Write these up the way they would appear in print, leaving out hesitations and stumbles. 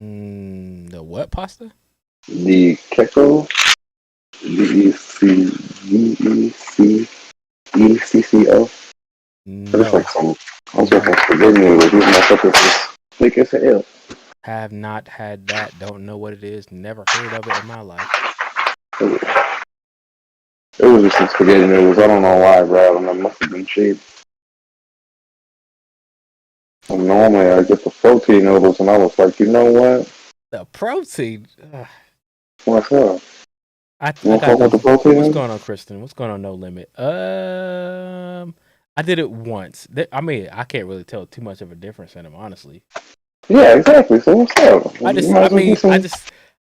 The what pasta? The Kecco, DECECECCO. It's like No, some, I was no, making spaghetti noodles. These motherfuckers is thick as hell. have not had that. Don't know what it is. Never heard of it in my life. It was just some spaghetti noodles. I don't know why, bro. And it must have been cheap. And normally I get the protein noodles, and I was like, you know what? The protein. What's up? You I want to got fuck with the those. protein What's noodles? going on, Kristen? What's going on? No limit. I did it once. I mean, I can't really tell too much of a difference in them, honestly. Yeah, exactly. So what's up? I You just, might I as well do mean,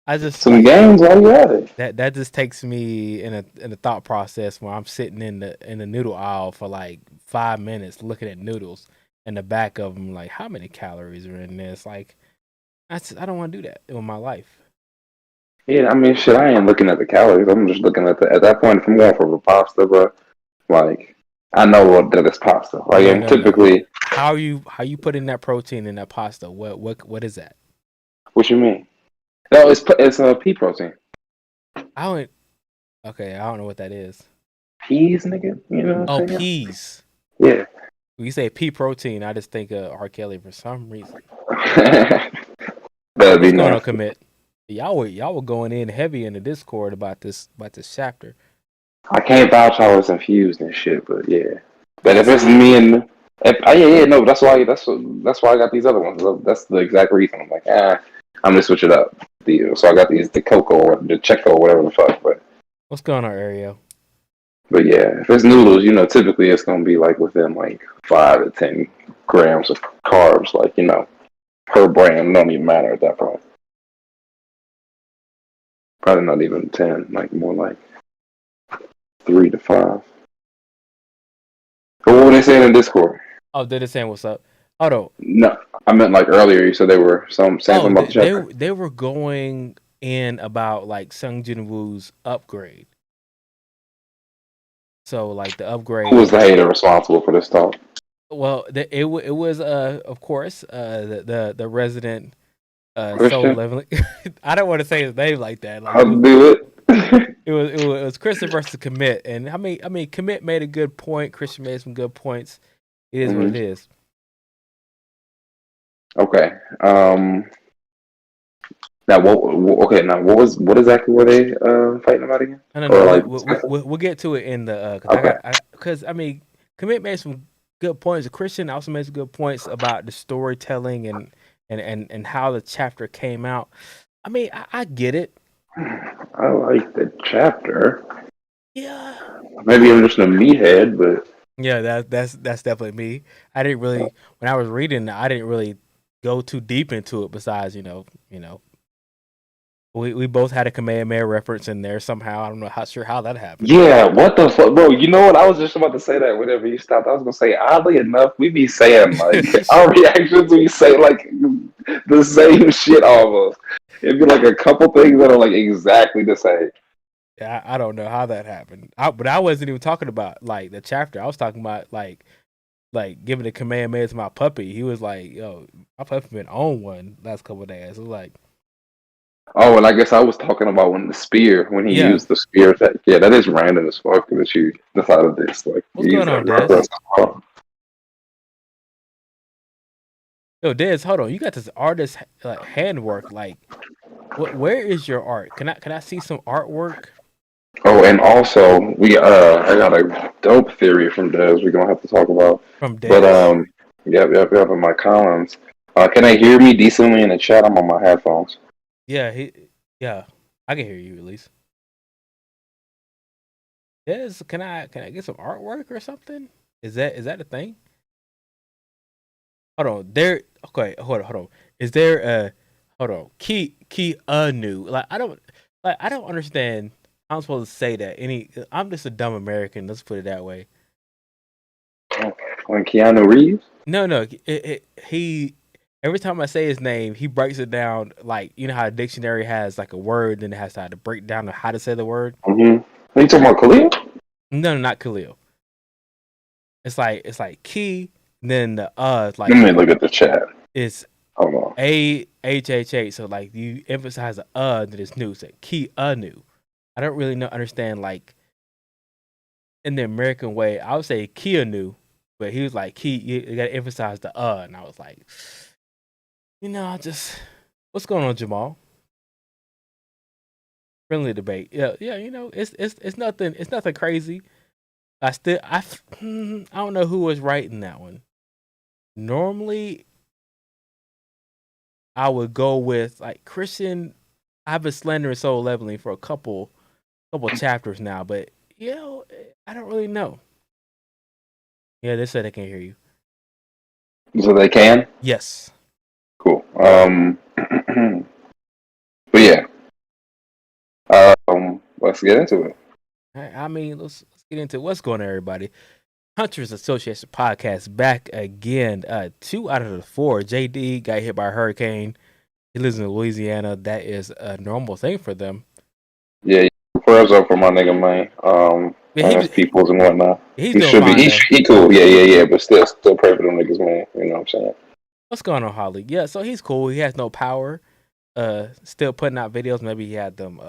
I just some like games while you at it. that. Just takes me in a thought process where I'm sitting in the noodle aisle for like 5 minutes looking at noodles in the back of them. Like, how many calories are in this? Like, I don't want to do that in my life. Yeah, I mean, shit. I ain't looking at the calories. I'm just looking at the. At that point, if I'm going for a pasta, bro, like I know what that is pasta. Like, No, and no, no. typically, How you putting that protein in that pasta? What is that? what you mean? No, it's a pea protein. I don't. Okay, I don't know what that is. Peas, nigga. You know what Oh, I'm saying? peas. Yeah. When you say pea protein, I just think of R. Kelly for some reason. That'd be What's going on, nasty. commit? Y'all were going in heavy in the Discord about this chapter. I can't vouch I was infused and shit, but yeah. But if That's it's me and if, yeah, no, that's why I got these other ones. That's the exact reason. I'm like, I'm gonna switch it up. So I got these the Coco or the Checo or whatever the fuck. what's going on, Ariel. But yeah, if it's noodles, typically it's gonna be like within like 5 to 10 grams of carbs, like per brand. Don't even matter at that point. Probably not even 10, like more like 3 to 5. But what were they saying in Discord? Oh, they're just saying what's up. Hold on. No, I meant like earlier. You said they were saying Oh, something about the chapter. they were going in about like Seong Jin-Woo's upgrade. So like the Who was upgrade. the hater responsible for this talk? Well, it was of course the resident soul Christian? leveling. I don't want to say his name like that. Like I'll do it. it was Christian versus Commit, and I mean Commit made a good point. Christian made some good points. It is what hmm it is. Okay. Now Okay. Now what exactly were they fighting about again? No, no, Or no. like discussing? We'll get to it in the Okay. because I mean Commit made some good points. Christian also made some good points about the storytelling and how the chapter came out. I mean I get it. I like the chapter. Yeah. Maybe I'm just a meathead, but Yeah, that's definitely me. I didn't really when I was reading, I didn't really go too deep into it. Besides, we both had a Kamehameha reference in there somehow. I don't know how that happened. yeah, what the fuck, bro? You know what? I was just about to say that whenever you stopped. I was gonna say, oddly enough, we be saying like our reactions. We say like the same shit almost. It'd be like a couple things that are like exactly the same. Yeah, I don't know how that happened. But I wasn't even talking about like the chapter. I was talking about like giving the Kamehameha to my puppy. He was like, "Yo, my puppy been on one last couple of days." I was like, Oh, and I guess I was talking about when he "Yeah, used the spear attack. Yeah, that is random as fuck that you decided this. Like, what's you use going that on, Des? reference. Yo, Des, hold on. You got this artist like handwork. Like, where is your art? Can I see some artwork Oh, and also I got a dope theory from Des we're gonna have to talk about. from But Des? yep, in my comments. Can I hear me decently in the chat? I'm on my headphones. Yeah, yeah, I can hear you at least. Des, can I get some artwork or something? Is that a thing? Hold on. Okay, hold on. Is there a hold on. Key new. I don't understand how I'm supposed to say that. I'm just a dumb American, let's put it that way. When Keanu Reeves? No, no. He every time I say his name, he breaks it down like you know how a dictionary has like a word, then it has to have to break down how to say the word. Are you talking about Khalil? No, no, not Khalil. It's like key, then the Let me look at the chat. it's Hold on. A-H-H-H. So like you emphasize the that it's new. So key new. I don't really understand like in the American way. I would say Kia new, but he was like key. You got to emphasize the and I was like, I just what's going on, Jamal? Friendly debate. Yeah. It's nothing. It's nothing crazy. I don't know who was right in that one. Normally, I would go with like Christian. I've been slandering Soul Leveling for a couple chapters now, but I don't really know. Yeah, they said they can hear you. So they can? Yes. Cool. But yeah. Let's get into it. I mean, let's get into what's going on, everybody. Hunters Association podcast back again. 2 out of the 4. JD got hit by a hurricane. He lives in Louisiana. That is a normal thing for them. Yeah, prayers up for my nigga, man. And his peoples and whatnot. He should be. He cool. Yeah. But still pray for them niggas, man. You know what I'm saying? What's going on, Holly? Yeah, so he's cool. He has no power. Still putting out videos. Maybe he had them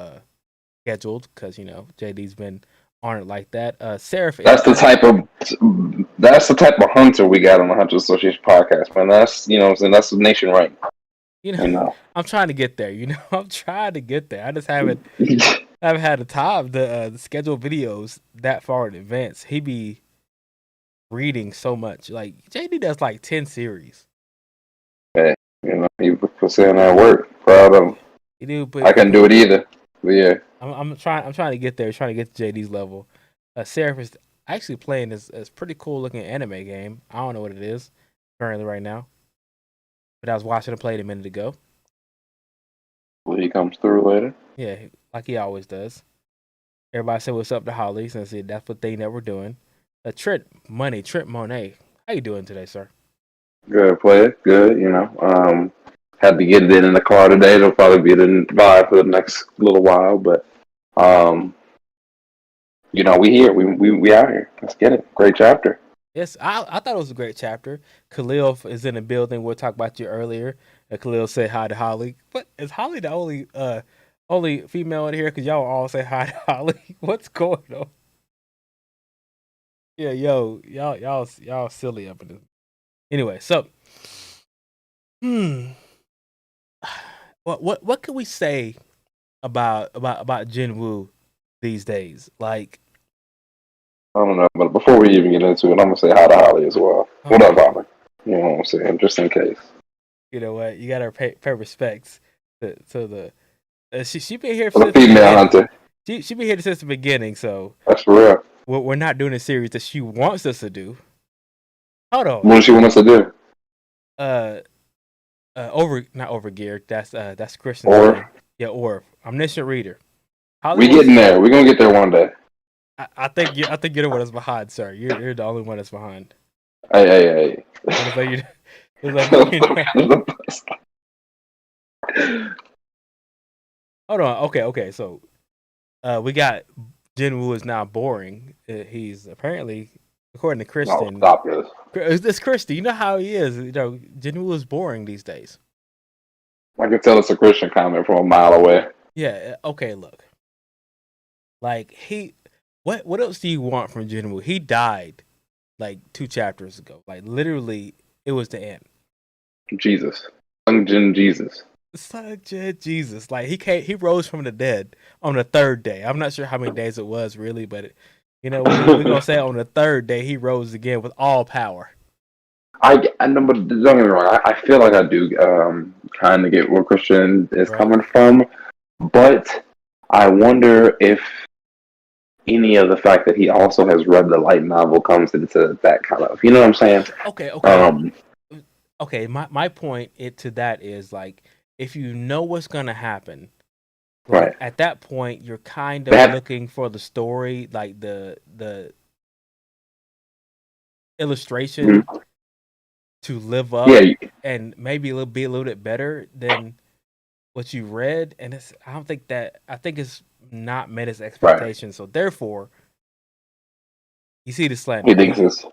scheduled because JD's been on it like that. Seraph. That's the type of hunter we got on the Hunter Association podcast, man. That's that's the nation right. I'm trying to get there. I'm trying to get there. I just haven't had the time to schedule videos that far in advance. He be reading so much. Like JD does like 10 series. Hey, he puts in that work. Proud of him. You do, but I couldn't do it either. But yeah, I'm trying to get there. Trying to get to JD's level. Seraph is actually playing this pretty cool looking anime game. I don't know what it is currently right now, but I was watching him play it a minute ago. Well, he comes through later. Yeah, like he always does. Everybody say what's up to Holly since that's the thing that we're doing. Trent Money, Trent Monet. How you doing today, sir? Good player, good. Had to get it in the car today. It'll probably be the vibe for the next little while, but we here. We out here. Let's get it. Great chapter. Yes, I thought it was a great chapter. Khalil is in the building. We'll talk about you earlier. Khalil said hi to Holly. But is Holly the only female in here? Because y'all all say hi to Holly. What's going on? Yeah, y'all silly up in this. Anyway, so what can we say about Jin-Woo these days? Like, I don't know, but before we even get into it, I'm gonna say hi to Holly as well. Okay. What up, Holly? You know what I'm saying? Just in case. You know what? You gotta pay respects to the. She been here for the female hunter. She been here since the beginning, so that's for real. We're not doing a series that she wants us to do. Hold on. What does she want us to do? Not overgeared. That's Christian. Or omniscient reader. We getting there. We're gonna get there one day. I think you're the one that's behind, sir. You're the only one that's behind. Hey. Hold on. Okay. So, we got Jin-Woo is now boring. He's apparently, according to Kristen. No, stop this. It's Christy. You know how he is. Jin-Woo is boring these days. I can tell it's a Christian comment from a mile away. Yeah. Okay. Look. Like what else do you want from Jin-Woo? He died like 2 chapters ago. Like literally, it was the end. Jesus, Seong Jin-Jesus. Seong Jin-Jesus. Like he rose from the dead on the 3rd day. I'm not sure how many days it was really, but we're gonna say on the 3rd day he rose again with all power. I know, but don't get me wrong. I feel like I do kind of get where Christian is coming from, but I wonder if any of the fact that he also has read the light novel comes into that kind of, you know what I'm saying? Okay. Okay. My point to that is like, if you know what's gonna happen, right at that point you're kind of looking for the story, like the illustration to live up and maybe it'll be a little bit better than what you read. And I think it's not met his expectations. So therefore, you see the slander. He thinks it's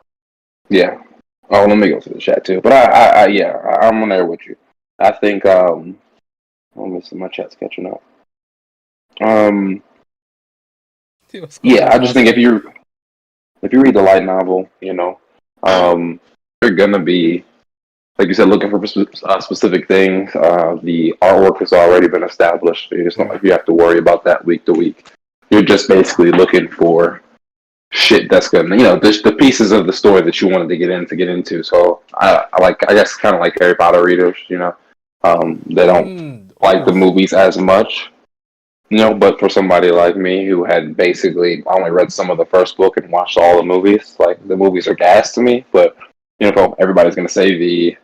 Oh, let me go to the chat too. But I'm on there with you. I think let me see, my chat's catching up. Um, What's going yeah, on, I just think Oscar? if you read the light novel, you're gonna be, like you said, looking for specific things. The artwork has already been established. It's not Right. like you have to worry about that week to week. You're just basically looking for shit that's gonna, the pieces of the story that you wanted to get into. So I guess kind of like Harry Potter readers, they don't like the Oof. movies as much. But for somebody like me who had basically only read some of the first book and watched all the movies, like the movies are gas to me. But everybody's gonna say the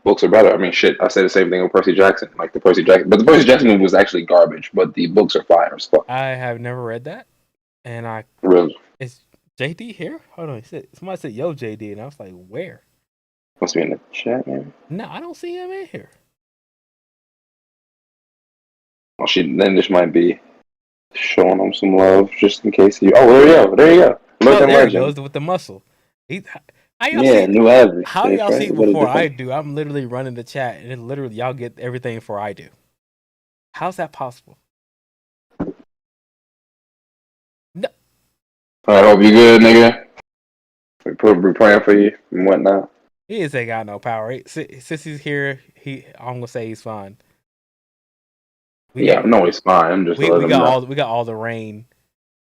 books are better. I mean, shit, I say the same thing with Percy Jackson. Like but the Percy Jackson movie was actually garbage. But the books are fire as fuck. I have never read that, and Really, is JD here? Hold on, somebody said yo JD, and I was like, where? must be in the chat, man. No, I don't see him in here. Well, then this might be showing him some love just in case he. Oh, there you go. Oh, Lurking there he Legend. goes with the muscle. He, how y'all Yeah, see? new average. How That's y'all right. see What a before I difference. do? I'm literally running the chat, and then literally y'all get everything before I do. How's that possible? No, I hope you good, nigga. We're praying for you and whatnot. he ain't got no power. Since he's here, I'm gonna say he's fine. We Yeah, got no, it's fine. I'm just we letting him got know. all the rain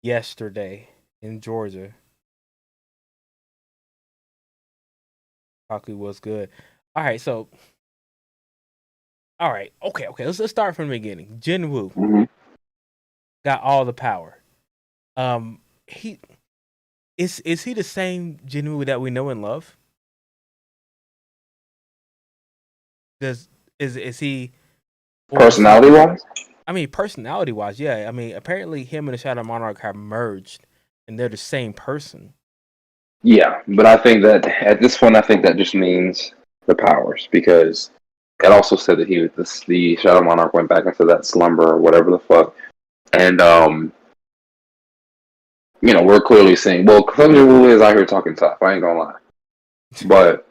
yesterday in Georgia. Probably was good. All right, so okay. Let's start from the beginning. Jin-Woo Mm-hmm. got all the power. He is he the same Jin-Woo that we know and love? Does is he, or is he? Personality wise, I mean, personality wise, yeah. I mean, apparently him and the Shadow Monarch have merged, and they're the same person. yeah, but I think that at this point, I think that just means the powers because it also said that the Shadow Monarch went back into that slumber or whatever the fuck, and we're clearly seeing. Well, Seong Jin-Woo is out here talking tough. I ain't gonna lie, but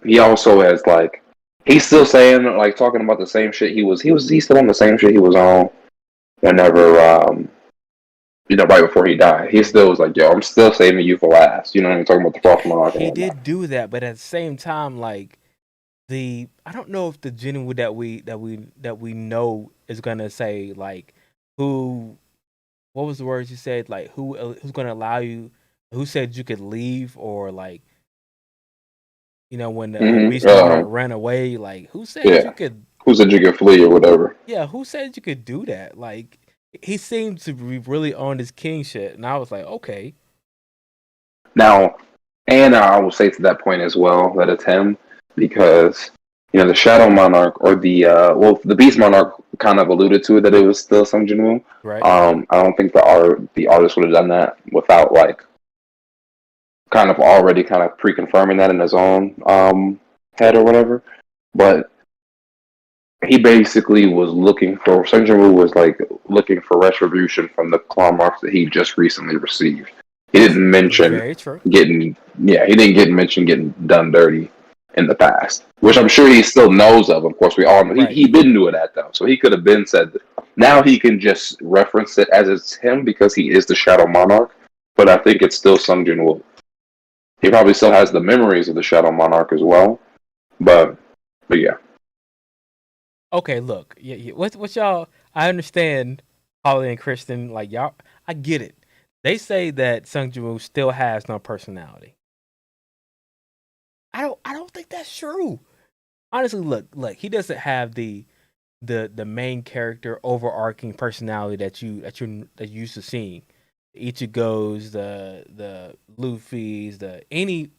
he also has like he's still saying like talking about the same shit he's still on the same shit he was on whenever right before he died. He still was like, yo, I'm still saving you for last. You know what I mean? Talking about the Frost Monarch and He whatnot. did do that, but at the same time, like I don't know if the Jin-Woo that we know is gonna say like who, what was the words you said, like who's gonna allow you, who said you could leave, or like when the Mm-hmm. Beast Monarch ran away, like who said you Yeah. could? Who said you could flee or whatever? Yeah, who said you could do that? Like he seemed to be really on his king shit, and I was like, okay, Now, and I will say to that point as well that it's him because the Shadow Monarch or the Beast Monarch kind of alluded to it that it was still Sung Jin-Woo. right? I don't think the artist would have done that without like kind of already kind of pre-confirming that in his own head or whatever. But he basically was looking for Sung Jin-Woo was like looking for retribution from the claw marks that he just recently received. He didn't mention Very true. he didn't get mentioned getting done dirty in the past, which I'm sure he still knows of. Of course, we all know Right. he been doing that though, so he could have been said that. Now he can just reference it as it's him because he is the Shadow Monarch. But I think it's still Sung Jin-Woo. He probably still has the memories of the Shadow Monarch as well, but yeah. Okay, look, yeah. What y'all? I understand Holly and Kristen, like y'all. I get it. They say that Sung Jin-Woo still has no personality. I don't think that's true. Honestly, look. He doesn't have the main character overarching personality that you used to seeing. Ichigo's, the Luffy's, the any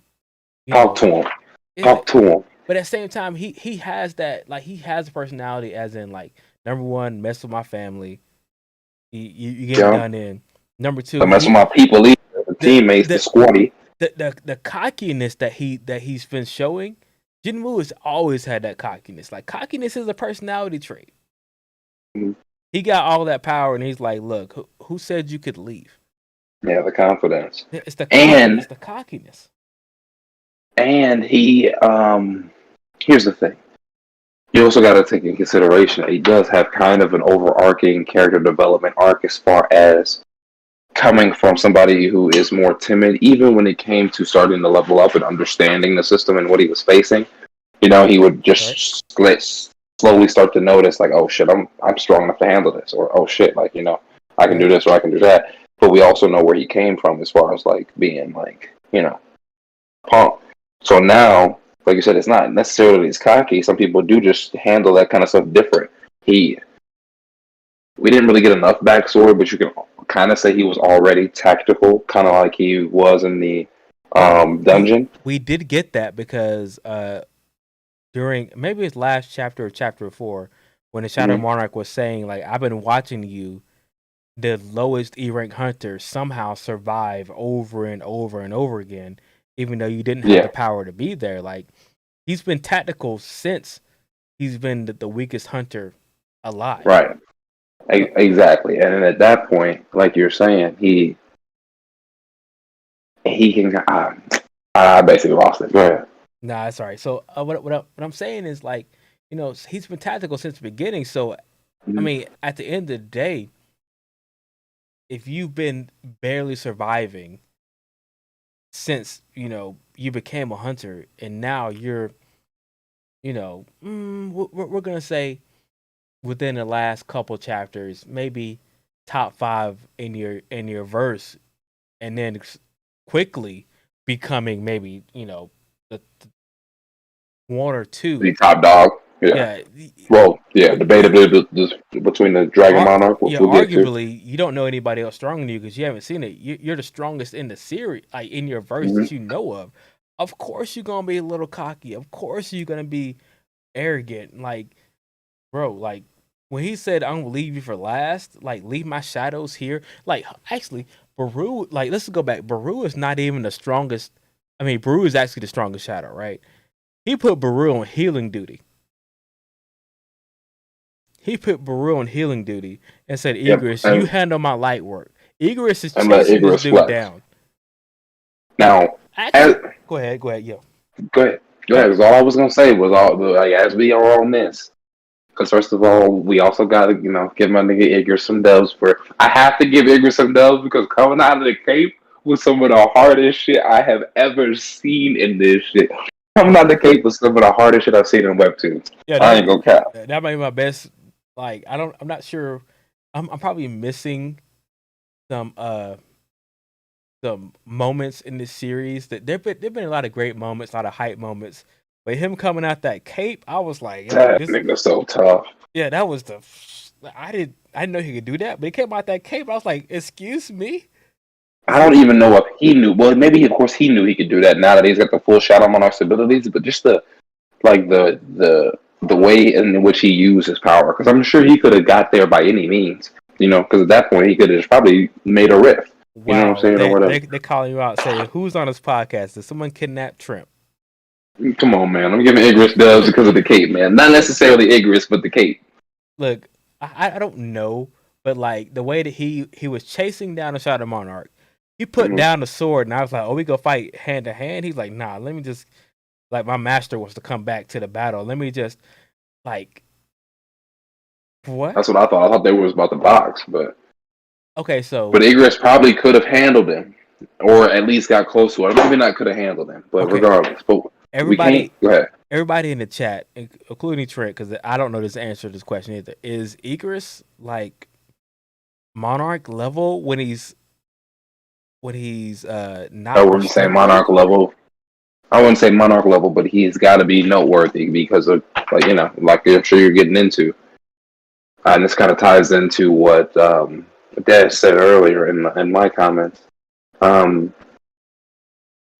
you Talk know. to him. It, Talk to him. but at the same time, he has that, like he has a personality, as in like number one, mess with my family. You get me Yeah. done in. Number two, Don't mess with my people either. The the teammates, the the squaddy. the cockiness that he's been showing. Jinwoo has always had that cockiness. Like cockiness is a personality trait. Mhm. He got all that power, and he's like, "Look, who said you could leave?" Yeah, the confidence. It's the And confidence, the cockiness. he here's the thing. you also got to take in consideration that he does have kind of an overarching character development arc as far as coming from somebody who is more timid, even when it came to starting to level up and understanding the system and what he was facing. He would just slowly start to notice, like, oh shit, I'm strong enough to handle this, or oh shit, like, I can do this or I can do that. But we also know where he came from as far as like being like, punk. So now, like you said, it's not necessarily he's cocky. Some people do just handle that kind of stuff different. We didn't really get enough backstory, but you can kind of say he was already tactical, kind of like he was in the dungeon. We did get that because during maybe his last chapter or chapter 4, when the Shadow Monarch was saying, like, I've been watching you, the lowest E rank hunter somehow survive over and over and over again, even though you didn't have the power to be there. Like, he's been tactical since he's been the weakest hunter alive. Right. Exactly. And then at that point, like you're saying, he can. I basically lost it. Go ahead. Nah, that's all right. So what I'm saying is, like, he's been tactical since the beginning. So, I mean, at the end of the day, if you've been barely surviving since, you became a hunter, and now you're, we're going to say within the last couple chapters, maybe top 5 in your verse, and then quickly becoming maybe, the 1 or 2. The top dog. Yeah. Well, yeah, debatably between the Dragon Monarch. Arguably, you don't know anybody else stronger than you because you haven't seen it. You're the strongest in the series, like in your verse that you know of. Of course, you're gonna be a little cocky. Of course, you're gonna be arrogant. Like, bro, like when he said, "I'm gonna leave you for last," like, leave my shadows here. Like, actually, Baru, like, let's go back. Baru is not even the strongest. I mean, Baru is actually the strongest shadow, right? He put Baru on healing duty. He put Baru on healing duty and said, Igris, you handle my light work. Igris is chasing this dude down. Now, go ahead, yo. Go ahead. Because all I was gonna say was as we are on this. Because first of all, we also gotta give my nigga Igris some dubs. I have to give Igris some dubs because coming out of the Cape was some of the hardest shit I have ever seen in this shit. Coming out of the Cape was some of the hardest shit I've seen in Webtoons. Yeah, I ain't gonna cap. That might be my best. Like, I'm not sure. I'm probably missing some moments in this series. That there've been a lot of great moments, a lot of hype moments. But him coming out that Cape, I was like, that nigga's so tough. Yeah, that was I didn't know he could do that, but he came out that Cape. I was like, excuse me. I don't even know if he knew. Well, maybe of course he knew he could do that now that he's got the full Shadow Monarch's abilities. But just the way in which he used his power, because I'm sure he could have got there by any means. Because at that point he could have probably made a rift. Wow. You know what I'm saying, or whatever. They calling you out saying, "Who's on this podcast? Did someone kidnap Trent?" Come on, man. I'm giving Igris dubs because of the Cape, man. Not necessarily Igris, but the Cape. Look, I don't know, but like the way that he was chasing down the Shadow Monarch, he put down the sword, and I was like, "Oh, we go fight hand to hand." He's like, "Nah, let me just, like, my master wants to come back to the battle. Let me just, like, what?" That's what I thought. I thought they was about to box, but okay, so but Igris probably could have handled him, or at least got close to it. Maybe not could have handled him, but regardless, but. Everybody in the chat, including Trent, because I don't know this answer to this question either. Is Igris like Monarch level when he's not? I wouldn't say Monarch level. I wouldn't say Monarch level, but he's got to be noteworthy because of like I'm sure you're getting into, and this kind of ties into what Des said earlier in my comments.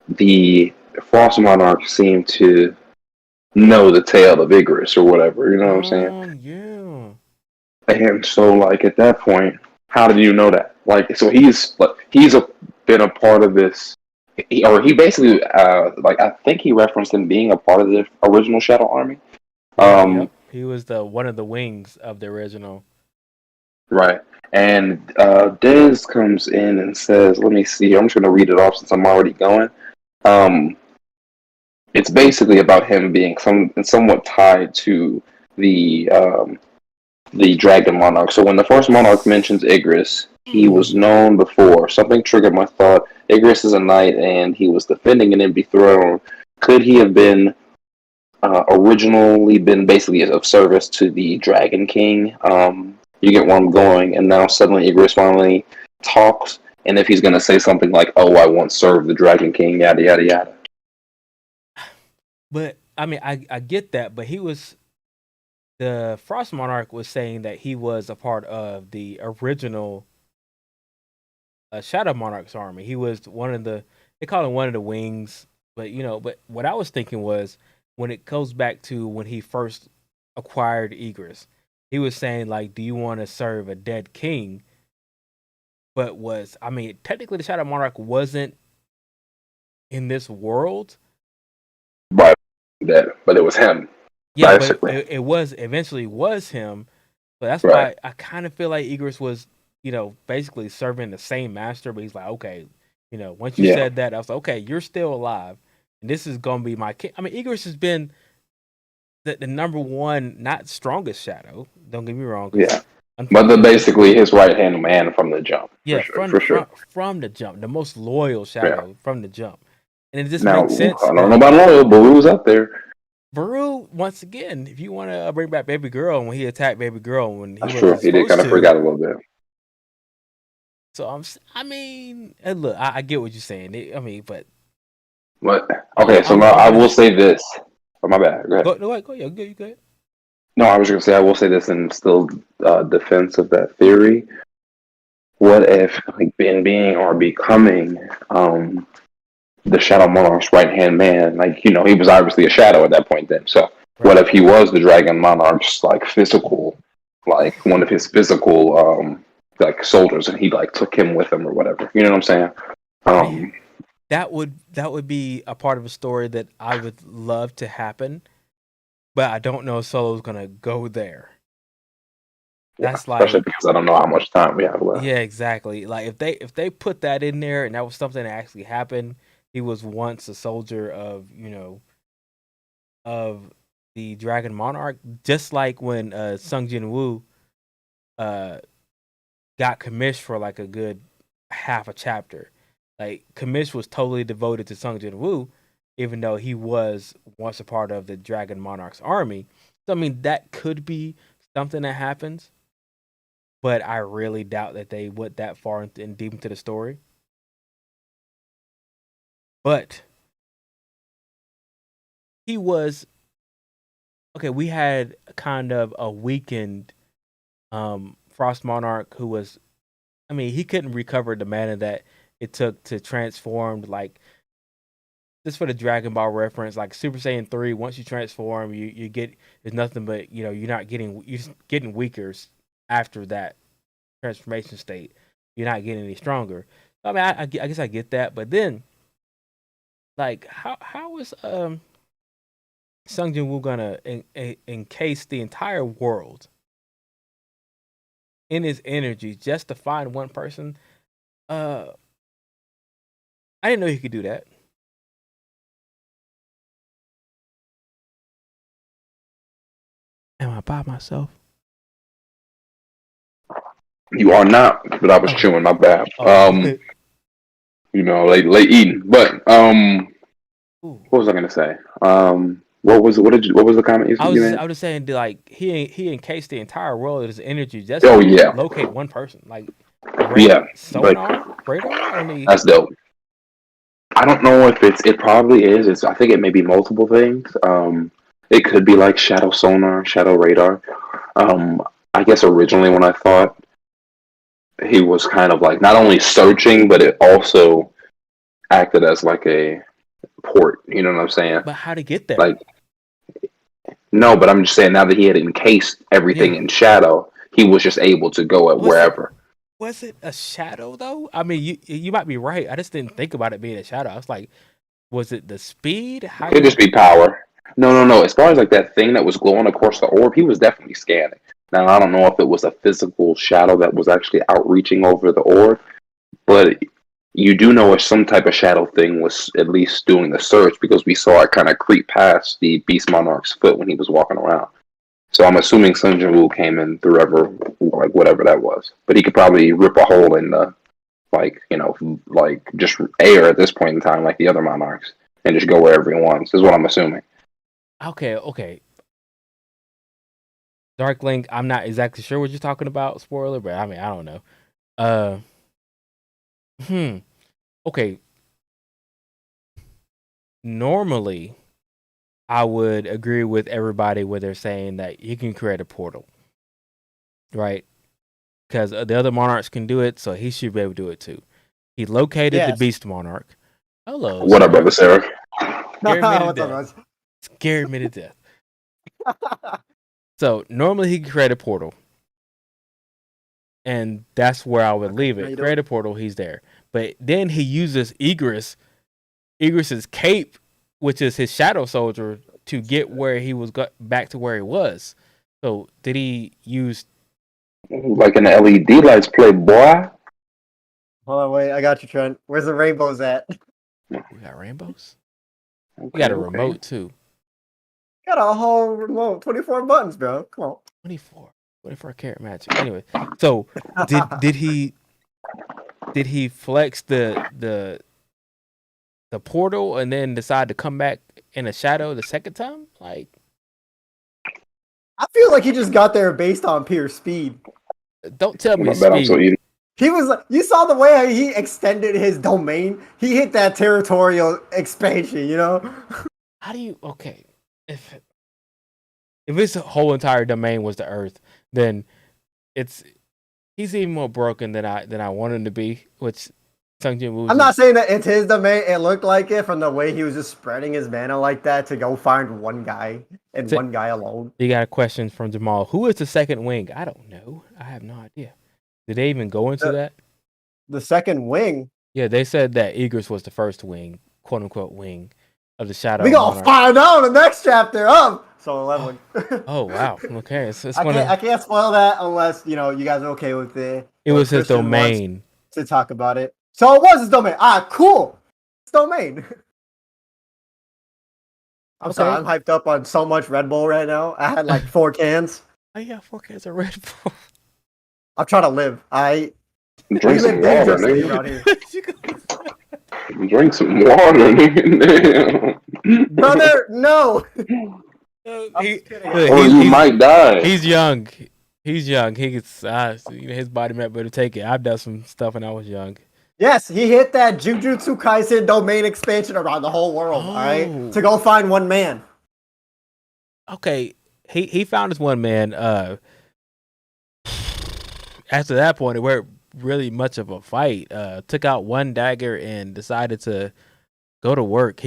The Frost Monarch seemed to know the tale of Igris or whatever, you know what I'm saying? Yeah. And so, like, at that point, how did you know that? Like, so he's been a part of this, he basically, I think he referenced him being a part of the original Shadow Army. Yep. He was one of the wings of the original. Right. And Dez comes in and says, let me see, I'm just going to read it off since I'm already going. It's basically about him being somewhat tied to the Dragon Monarch. So when the first Monarch mentions Igris, he was known before. Something triggered my thought. Igris is a knight, and he was defending an empty throne. Could he have been originally been basically of service to the Dragon King? You get where I'm going, and now suddenly Igris finally talks. And if he's going to say something like, "Oh, I once served the Dragon King," yada yada yada. But I mean, I get that, but the Frost Monarch was saying that he was a part of the original Shadow Monarch's army. He was one of they call him one of the wings, but but what I was thinking was when it goes back to when he first acquired Igris, he was saying like, "Do you want to serve a dead king?" But technically the Shadow Monarch wasn't in this world. But it was him. Yeah, basically. But it was eventually was him. But that's why I kind of feel like Igris was, basically serving the same master. But he's like, okay, once you said that, I was like, okay, you're still alive, and this is gonna be my king. I mean, Igris has been the number one, not strongest shadow. Don't get me wrong. Yeah. But basically his right hand man from the jump. Yeah, for sure. From the jump, the most loyal shadow from the jump, and it just makes sense. I don't know about loyal, Baru's up there. Baru, once again, if you want to bring back Baby Girl, when he attacked Baby Girl, when he That's true. He did kind of freak out a little bit. So look, I get what you're saying. But okay, so now I will say this. Oh, my bad. Go ahead. Go ahead. You go ahead. No, I was going to say I will say this in still defense of that theory. What if in being or becoming the Shadow Monarch's right hand man, he was obviously a shadow at that point then. So what if he was the Dragon Monarch's physical, one of his physical soldiers, and he took him with him or whatever? You know what I'm saying? That would be a part of a story that I would love to happen, but I don't know if Solo's gonna go there. That's especially because I don't know how much time we have left. Yeah, exactly. Like if they put that in there and that was something that actually happened, he was once a soldier of of the Dragon Monarch, just like when Seong Jin-Woo got commissioned for a good half a chapter. Like Kamish was totally devoted to Seong Jin-Woo, even though he was once a part of the Dragon Monarch's army. So that could be something that happens, but I really doubt that they went that far and deep into the story. But he was okay. We had kind of a weakened Frost Monarch who was, he couldn't recover the mana that it took to transform. Just for the Dragon Ball reference, Super Saiyan 3, once you transform, you get, there's nothing but you're getting weaker after that transformation state. You're not getting any stronger. I guess I get that, but then how is Seong Jin-Woo gonna encase the entire world in his energy just to find one person? I didn't know he could do that. Am I by myself? You are not, but I was chewing. My bad. Late eating. But what was I gonna say? What was the comment you said? I was saying he encased the entire world with his energy just to locate one person. Sonar, radar. That's dope. I don't know if it probably is. I think it may be multiple things. It could be shadow sonar, shadow radar. I guess originally when I thought he was kind of not only searching, but it also acted as a port. You know what I'm saying? But how to get there? No, but I'm just saying now that he had encased everything in shadow, he was just able to go wherever. Was it a shadow though? You might be right. I just didn't think about it being a shadow. I was like, was it the speed? It could just be power. No. As far as that thing that was glowing across the orb, he was definitely scanning. Now I don't know if it was a physical shadow that was actually outreaching over the orb, but you do know if some type of shadow thing was at least doing the search because we saw it kind of creep past the Beast Monarch's foot when he was walking around. So I'm assuming Seong Jin-Woo came in through whatever that was. But he could probably rip a hole in the just air at this point in time, like the other monarchs, and just go wherever he wants. Is what I'm assuming. Okay. Dark Link, I'm not exactly sure what you're talking about. Spoiler, but I mean, I don't know. Okay. Normally, I would agree with everybody where they're saying that you can create a portal, right? Because the other monarchs can do it, so he should be able to do it too. He located the beast monarch. Hello, what up, brother Seraph? Scared me to death. So normally he can create a portal, and that's where I would leave it. Create a portal, he's there. But then he uses Igris's cape, which is his shadow soldier, to get where he was back to where he was. So did he use like an LED lights play, boy? Hold on, wait, I got you, Trent. Where's the rainbows at? We got rainbows? We got a remote too. Got a whole remote, 24 buttons, bro. Come on. 24 karat magic. Anyway, so did he flex the portal and then decide to come back in a shadow the second time? Like, I feel like he just got there based on pure speed. Don't tell me speed. He was like, you saw the way he extended his domain. He hit that territorial expansion, you know. How do you? Okay, if his whole entire domain was the Earth, then he's even more broken than I want him to be. Which Seong Jin-Woo. I'm not saying that it's his domain. It looked like it from the way he was just spreading his mana like that to go find one guy and one guy alone. You got a question from Jamal. Who is the second wing? I don't know. I have no idea. Did they even go into that? The second wing? Yeah, they said that Igris was the first wing, quote unquote wing of the Shadow. We gonna find out in the next chapter of Solo Leveling. Oh wow. Okay. So I can't spoil that unless you guys are okay with it. It was his domain to talk about it. So it was his domain. Cool. It's domain. I'm sorry, I'm hyped up on so much Red Bull right now. I had like 4 cans. I got 4 cans of Red Bull. I'm trying to live. Drink some water, nigga. Drink some water, nigga. Brother, no. You might die. He's young. He gets his body might better take it. I've done some stuff when I was young. Yes, he hit that Jujutsu Kaisen domain expansion around the whole world. All right, to go find one man. Okay, he found his one man. After that point, it weren't really much of a fight. Took out one dagger and decided to go to work.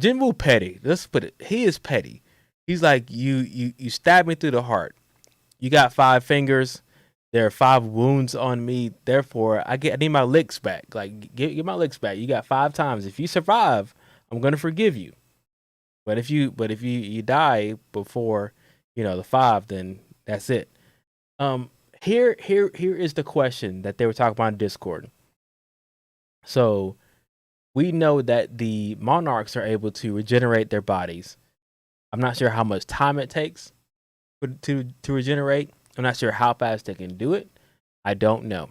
Jin-Woo petty. Let's put it. He is petty. He's like, you stabbed me through the heart. You got 5 fingers. There are 5 wounds on me. Therefore, I need my licks back. Like, get my licks back. You got 5 times. If you survive, I'm gonna forgive you. But if you die before the 5, then that's it. Here is the question that they were talking about in Discord. So we know that the monarchs are able to regenerate their bodies. I'm not sure how much time it takes to regenerate. I'm not sure how fast they can do it. I don't know.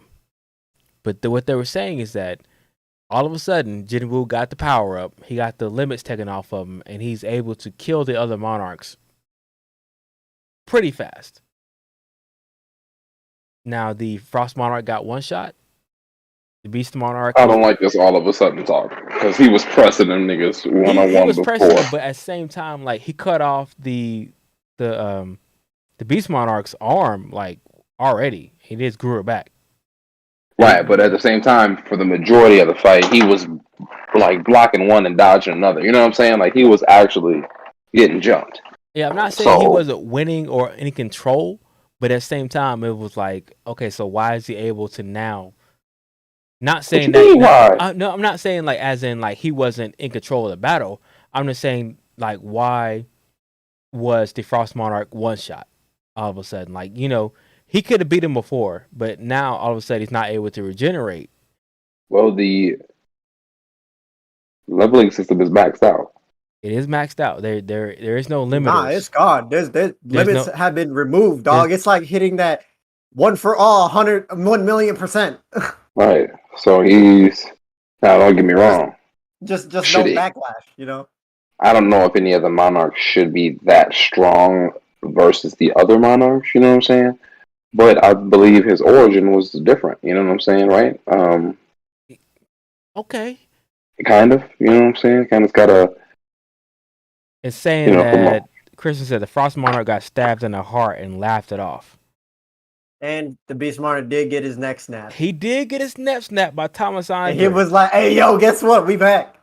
But what they were saying is that all of a sudden, Jin-Woo got the power up. He got the limits taken off of him, and he's able to kill the other monarchs pretty fast. Now, the Frost Monarch got 1 shot. The Beast Monarch. I don't like this all of a sudden talk because he was pressing them niggas one-on-one before. Pressing them, but at the same time, like he cut off the Beast Monarch's arm like already. He just grew it back. Right, but at the same time, for the majority of the fight, he was like blocking one and dodging another. You know what I'm saying? Like he was actually getting jumped. Yeah, I'm not saying he wasn't winning or in control. But at the same time, it was like, okay, so why is he able to now? Not saying that. No, I'm not saying like as in like he wasn't in control of the battle. I'm just saying like why was the Frost Monarch 1 shot all of a sudden? Like he could have beat him before, but now all of a sudden he's not able to regenerate. Well, the leveling system is maxed out. It is maxed out. There is no Nah, limiters. it's gone. There's limits No have been removed, dog. It's like hitting that one for all, 100, 1,000,000%. Right. So he's now. Don't get me just wrong. just Should no he? backlash, you know. I don't know if any of the monarchs should be that strong versus the other monarchs. You know what I'm saying? But I believe his origin was different. You know what I'm saying, right? Okay. Kind of. You know what I'm saying? Kind of got a. It's saying You know, from a, that Christian said the Frost Monarch got stabbed in the heart and laughed it off. And the Beast Monarch did get his neck snapped. He did get his neck snapped by Thomas And Andre. he was like, "Hey, yo, guess what? We back."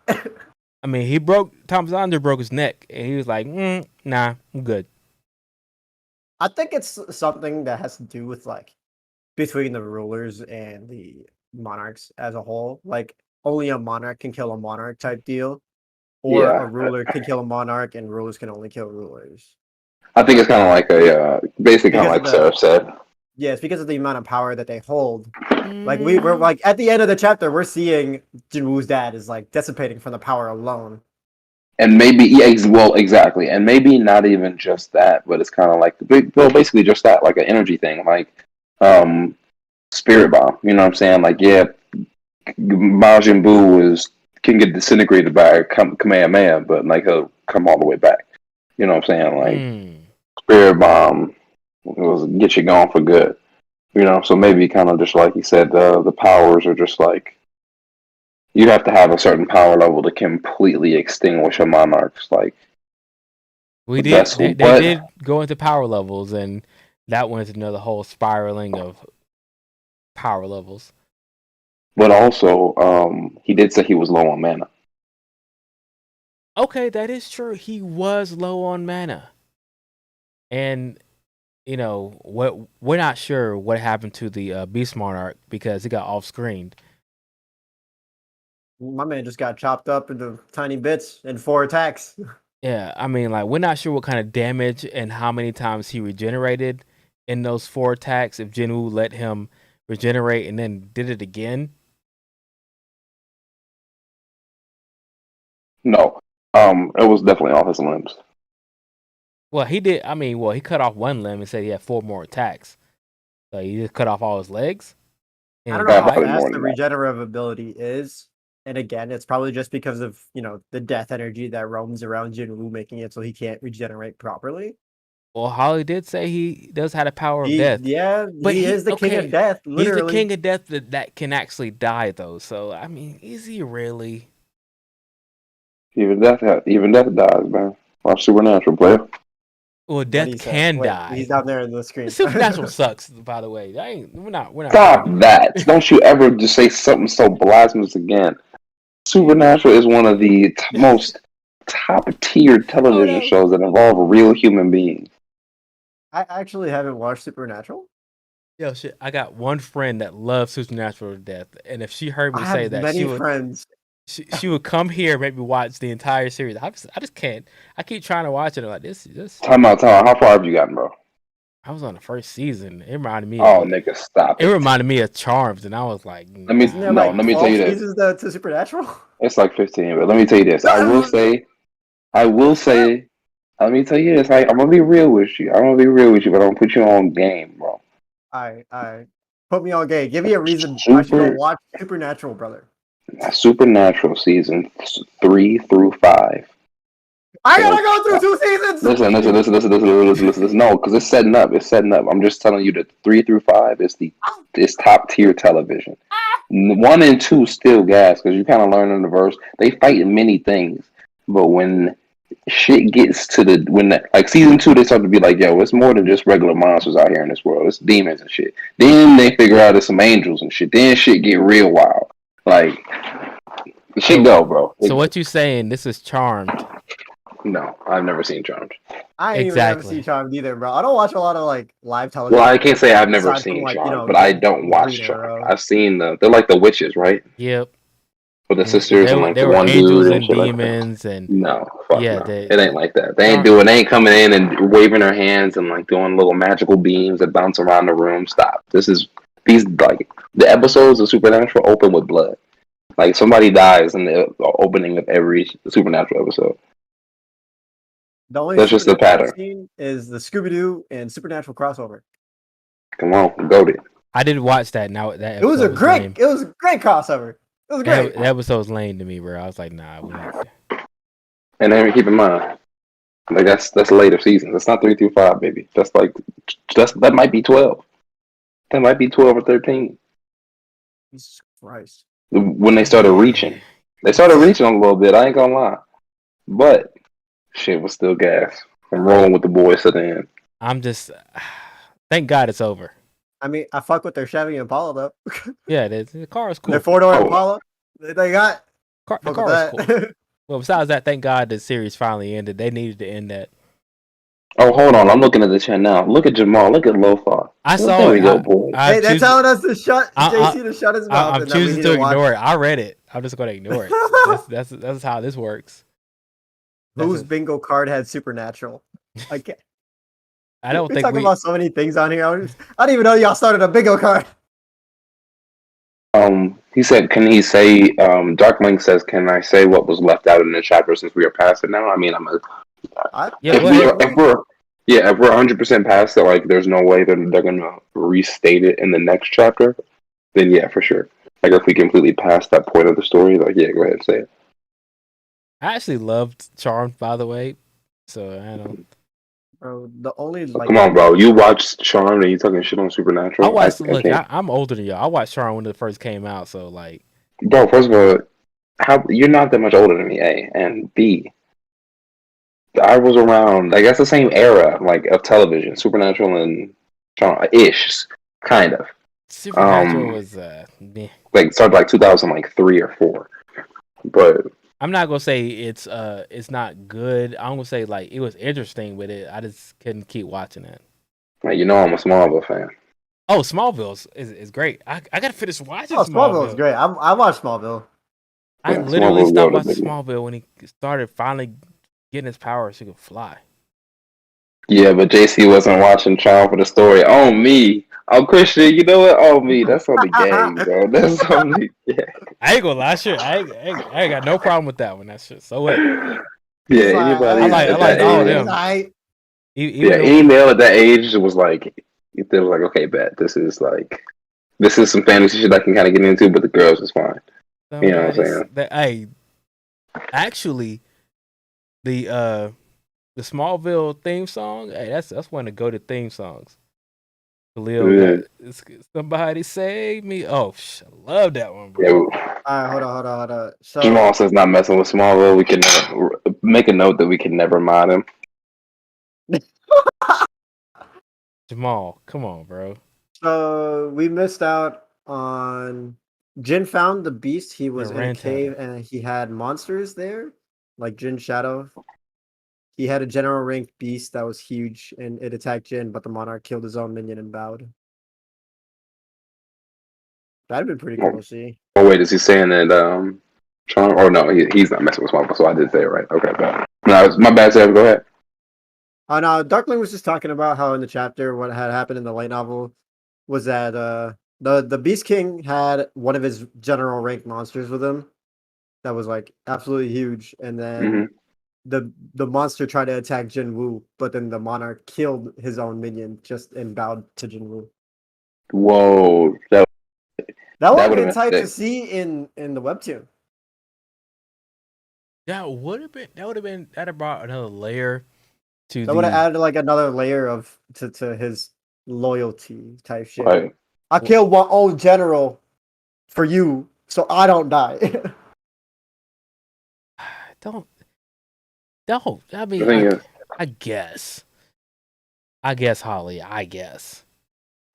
I mean, Thomas Andre broke his neck, and he was like, "Nah, I'm good." I think it's something that has to do with like between the rulers and the monarchs as a whole. Like only a monarch can kill a monarch type deal, or a yeah. ruler can kill a monarch, and rulers can only kill rulers. I think it's kind of like a basically kind of Because of like Seraph said. yeah, it's because of the amount of power that they hold. Like we're like at the end of the chapter, we're seeing Jin-Woo's dad is like dissipating from the power alone. And maybe well, exactly, and maybe not even just that, but it's kind of like basically just that, like an energy thing, like spirit bomb. You know what I'm saying? Like, yeah, Majin Buu can get disintegrated by a Kamehameha, but like he'll come all the way back. You know what I'm saying? Like spirit bomb will get you going for good. You know, so maybe kind of just like you said, the powers are just like you have to have a certain power level to completely extinguish a monarch's like we did. vessel. They did go into power levels, and that went into the whole spiraling of power levels. But also, he did say he was low on mana. Okay, that is true. He was low on mana, and you know what? We're not sure what happened to the Beast Monarch because he got off screened. My man just got chopped up into tiny bits in 4 attacks. Yeah, I mean, like we're not sure what kind of damage and how many times he regenerated in those 4 attacks. If Jin-Woo let him regenerate and then did it again. No, it was definitely off his limbs. Well, he did. I mean, he cut off one limb and said he had 4 more attacks. So he just cut off all his legs. I don't know how Probably fast more the than that. regenerative ability is. And again, it's probably just because of, the death energy that roams around Jin-Woo, making it so he can't regenerate properly. Well, Holly did say he does have the power of death. Yeah, but he is the king of death, literally. He's the king of death that can actually die, though. So, I mean, is he really? Even death dies, man. Watch Supernatural, player. Well, death can die. He's down there in the screen. Supernatural sucks, by the way. We're not. Stop that! Don't you ever just say something so blasphemous again. Supernatural is one of the most top-tier television shows that involve real human beings. I actually haven't watched Supernatural. Yo, shit! I got one friend that loves Supernatural to death, and if she heard me say that, she would come here and make me watch the entire series. I just can't. I keep trying to watch it. I'm like this. Time out. How far have you gotten, bro? I was on the first season. It reminded me. Nigga, stop it. It reminded me of Charmed, and I was like, let me tell you this. Seasons to Supernatural? It's like 15, but let me tell you this. I will say. Let me tell you this. I'm gonna be real with you. But I'm gonna put you on game, bro. Alright. Put me on game. Give me a reason I should go watch Supernatural, brother. Supernatural season 3 through 5. I gotta go through 2 seasons. Listen. No, because it's setting up. I'm just telling you that 3 through 5 is top tier television. 1 and 2 still gas because you kind of learn in the verse. They fight many things, but when shit gets to like season 2, they start to be like, yo, it's more than just regular monsters out here in this world. It's demons and shit. Then they figure out it's some angels and shit. Then shit get real wild. Like shit go, bro. So what you saying? This is Charmed. No, I've never seen Charmed. I ain't even never seen Charmed either, bro. I don't watch a lot of like live television. Well, I can't say I've never seen Charmed, but I don't watch Charmed. I've seen they're like the witches, right? Yep. With the sisters and like the one dude and shit demons like and no, fuck no. It ain't like that. They ain't coming in and waving their hands and like doing little magical beams that bounce around the room. Stop. These like the episodes of Supernatural open with blood. Like somebody dies in the opening of every Supernatural episode. The only That's just the Supernatural I've pattern. seen is the Scooby Doo and Supernatural crossover. Come on, go it. I did watch that. Now that It was episode a was great, lame. it was a great crossover. It was great. That episode was lame to me, bro. I was like, nah, we ain't. And then keep in mind, like that's later seasons. That's not 3 through 5, baby. That might be 12. That might be 12 or 13. Jesus Christ. When they started reaching, they started reaching a little bit. I ain't gonna lie, but shit was still gas. I'm rolling with the boys to the end. I'm just. Thank God it's over. I mean, I fuck with their Chevy Impala though. Yeah, the car is cool. Their 4-door Oh. Impala. They got. The Fuck car with is that. cool. Well, besides that, thank God the series finally ended. They needed to end that. Oh, hold on. I'm looking at the chat now. Look at Jamal. Look at Lo-Fi. I Well, saw there it. we go, boy. Hey, they're telling us to shut JC to shut his mouth. I'm and that we choosing need to watch. ignore it. I read it. I'm just going to ignore it. That's how this works. Whose bingo card had Supernatural? I can't. I don't We're think talking about so many things on here. I didn't even know y'all started a bingo card. He said, "Can he say?" Dark Link says, "Can I say what was left out in the chapter since we are past it now?" I mean, Yeah, if we're 100% past it, like there's no way that they're gonna restate it in the next chapter. Then yeah, for sure. Like if we completely passed that point of the story, like yeah, go ahead and say it. I actually loved Charmed, by the way. So I don't. Bro, the only like. Come on, bro. You watched Charmed and you talking shit on Supernatural? I watched. I can't. I'm older than y'all. I watched Charmed when it first came out. So like, Bro, first of all, you're not that much older than me, A, and B. I was around, I guess, the same era, like of television, Supernatural and ish, kind of. Supernatural was meh. Like started like 2003 or 4, but I'm not gonna say it's not good. I'm gonna say like it was interesting, but I just couldn't keep watching it. like, you know, I'm a Smallville fan. Oh, Smallville is great. I gotta finish watching Smallville is great. I watched Smallville. I literally stopped watching Smallville when he started finally getting his powers so he could fly. Yeah, but JC wasn't watching Charm for the story. Oh me, oh Christian, you know what? Oh me, that's on the game, bro. That's on the game. I ain't gonna lie, sure. I ain't got no problem with that one. That's shit. So what? Yeah, anybody I like all of them. Yeah, any male at that age was like, they was like, okay, bet this is some fantasy shit I can kind of get into, but the girls is fine. You know what I'm saying? Hey, actually, the Smallville theme song. Hey, that's one of the go-to theme songs. Khalil got Somebody Save Me. Oh, I love that one, bro. Yeah, Hold on. So Jamal says not messing with Smallville. We can never make a note that we can never mod him. Jamal, come on, bro. So we missed out on Jin found the beast. He was in a cave and he had monsters there, like Jin Shadow. He had a general rank beast that was huge and it attacked Jin, but the monarch killed his own minion and bowed. That'd been pretty cool to see. Oh wait, is he saying that Charm? Or no, he's not messing with Smallville, so I did say it right. Okay, bad. No, my bad, Sam. Go ahead. Oh no, Darkling was just talking about how in the chapter what had happened in the light novel was that the Beast King had one of his general rank monsters with him that was like absolutely huge, and then the monster tried to attack Jin-Woo, but then the monarch killed his own minion just and bowed to Jin-Woo. Whoa, that would have been tight to see in the webtoon. That would have been that have brought another layer to that would have added like another layer of to his loyalty type shit. Right. I killed my own general for you, so I don't die. Don't. I mean, I guess, Holly. I guess.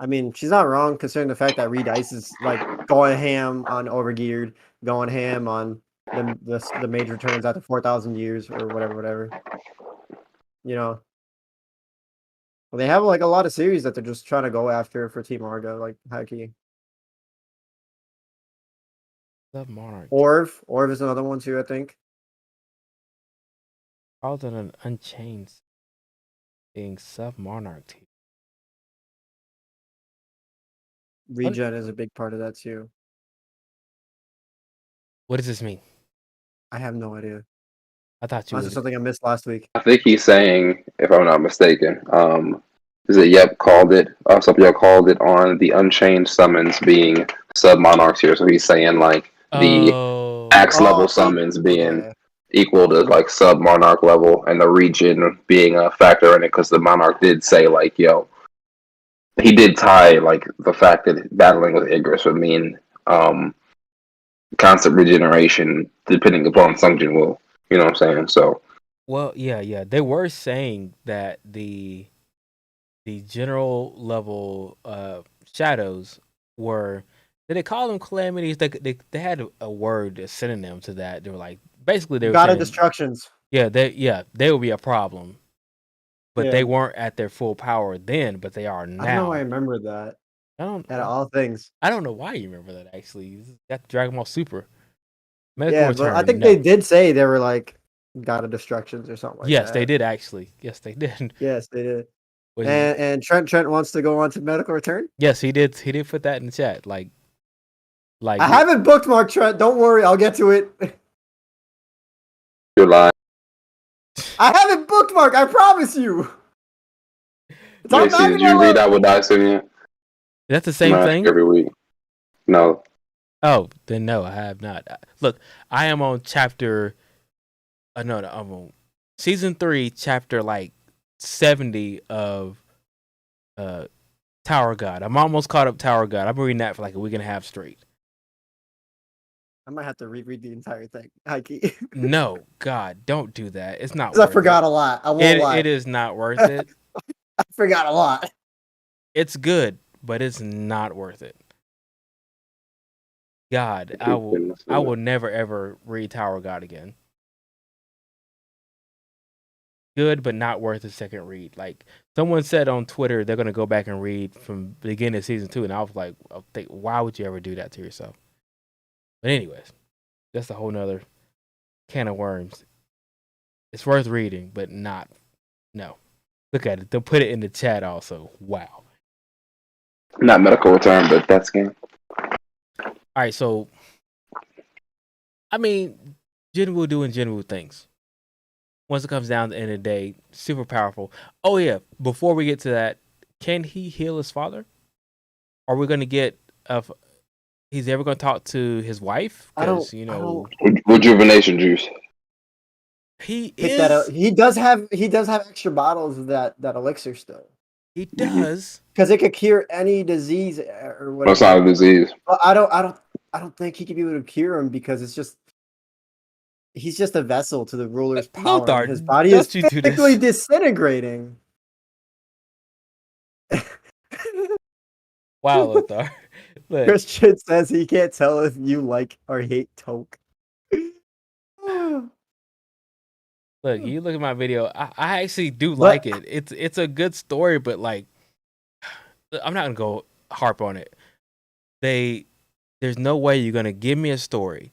I mean, she's not wrong considering the fact that Reed Ice is like going ham on Overgeared, going ham on the major turns after 4,000 years or whatever. You know, well, they have like a lot of series that they're just trying to go after for Team Argo, like Haki. Love Monarch. Orv is another one too, I think. Called it an Unchained being Sub Monarch team. Regen is a big part of that too. What does this mean? I have no idea. I thought you Was was. there something I missed last week? I think he's saying, if I'm not mistaken, is it Yep called it? Something Yep called it on the Unchained summons being sub monarchs here. So he's saying like the Oh, max level summons being Yeah. equal to like sub monarch level, and the region being a factor in it because the monarch did say like, yo, he did tie like the fact that battling with Igris would mean constant regeneration depending upon Seong Jin-Woo. You know what I'm saying? So well, yeah. They were saying that the general level shadows were. Did they call them calamities? They had a word, a synonym to that. They were like basically they were God of saying Destructions. they would be a problem, but Yeah. they weren't at their full power then, but they are I don't know why I now. remember that. I don't Out of all things. I don't know why you remember that actually. This is- Got Dragon Ball Super. Medical Yeah, but I return, think they no. did say they were like God of Destructions or something like Yes, they that. did actually. Yes, they did. Yes, they did. Which is And Trent wants to go on to medical return. yes, he did. He did put that in the chat. I haven't bookmarked Trent. Don't worry, I'll get to it. you're lying. I haven't bookmarked. I promise you. It's on JC, did you read out what I sent you? that's the I'm same gonna ask thing. you every week. No, Oh, then no, I have not. Look, I am on chapter. No, I'm on season 3, chapter like 70 of Tower God. I'm almost caught up Tower God. I've been reading that for like a week and a half straight. I might have to reread the entire thing. Hikey. No, God, don't do that. It's not Because I worth forgot it. a lot. I won't lie. It is not worth it. I forgot a lot. It's good, but it's not worth it. God, I keep getting this I in will never ever read Tower God again. Good, but not worth a second read. Like someone said on Twitter, they're gonna go back and read from the beginning of season 2, and I was like, why would you ever do that to yourself? But anyways, that's a whole nother can of worms. It's worth reading, but not. No, look at it. They'll put it in the chat also. Wow. Not medical return, but that's game. All right, so I mean, Jinwoo doing Jinwoo things. Once it comes down to the end of the day, super powerful. Oh yeah, before we get to that, can he heal his father? Are we gonna get he's ever gonna talk to his wife? I Because don't Rejuvenation juice. he pick that up. is. He does have extra bottles of that elixir still. He Mm-hmm. does. Because it could cure any disease or whatever. That's not a disease. But I don't think he could be able to cure him because he's just a vessel to the ruler's power. Lothar, And his body is don't you do physically this. disintegrating. Wow, Lothar. Look, Christian says he can't tell if you like or hate Toke. look, you look at my video. I actually do like it. It's a good story, but like, I'm not gonna go harp on it. There's no way you're gonna give me a story,